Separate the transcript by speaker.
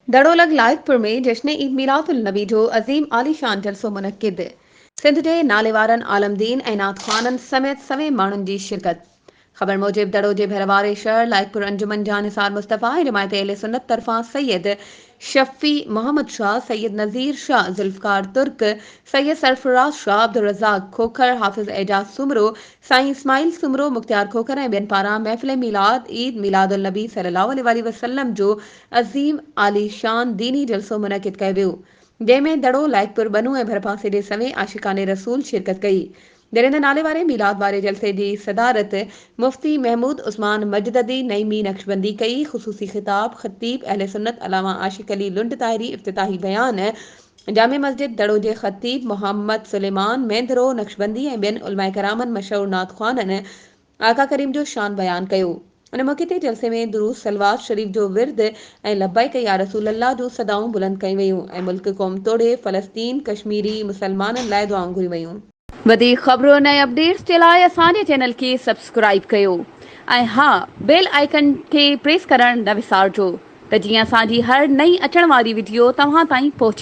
Speaker 1: दड़ोलग लायकपुर में जश्न ईद मिलादुल नबी जो अजीम आलीशान जलसो मुनक्किद। सिंध जे नालेवारन आलमदीन ऐं नात ख़्वाननि समेत सवे माण्हुनि जी शिरकत। ख़बर मूजिब दड़ो जे भरवारे शहर लायकपुर अंजुमन जा निसार मुस्तफ़ा ऐं जमायत अहले सुन्नत तरफ़ां सैयद शफ़ी मोहम्मद शाह, सैयद नज़ीर शाह, जुल्फ़कार तुर्क, सैयद सरफराज शाह, अब्दुल रज़ाक खोखर, हाफ़िज़ एजाज सुमरो, साईं इस्माइल सुमरो, मुख्तियार खोखर ऐं ॿियनि पारां महफ़िल मिलाद ईद मिलादुल नबी सल्लल्लाहु अलैहि वसल्लम जो अज़ीम आलीशान दीनी जलसो मुनक़िद कयो वियो, जंहिंमें दड़ो लायकपुर बनू ऐं भरपासे जे सवें आशिकाने रसूल शिरकत कई। दरिंदे नाले वारे मिलाद वारे जलसे जी सदारत मुफ्ती महमूद उस्मान मजददी नईमी नक्शबंदी कई। ख़ुसूसी ख़िताब ख़तीब अहले सुन्नत अलामा आशिक अली लुंड ताहिरी इफ्तिताही बयान जामे मस्जिद दड़ो जे ख़तीब मोहम्मद सुलेमान मेंदरो नक्शबंदी ऐं ॿियनि उलमाए करामनि मशहूर नात ख़्वाननि आका करीम जो शान बयान कयो। उन मौक़े ते जलसे में दुरूद सलवात शरीफ जो विर्द ऐं लब्बैक या रसूल अल्लाह जो सदाऊं बुलंद कई वयूं ऐं मुल्क क़ौम तोड़े फ़लस्तीन कश्मीरी मुसलमाननि लाइ दुआऊं घुरी वयूं। वधीक ख़बरुनि ऐं अपडेट्स जे लाइ असांजे चैनल खे सब्सक्राइब कयो ऐं हा, बेल आइकन खे प्रेस करणु न विसारिजो त जीअं असांजी हर नई अचण वारी वीडियो तव्हां ताईं पहुचे।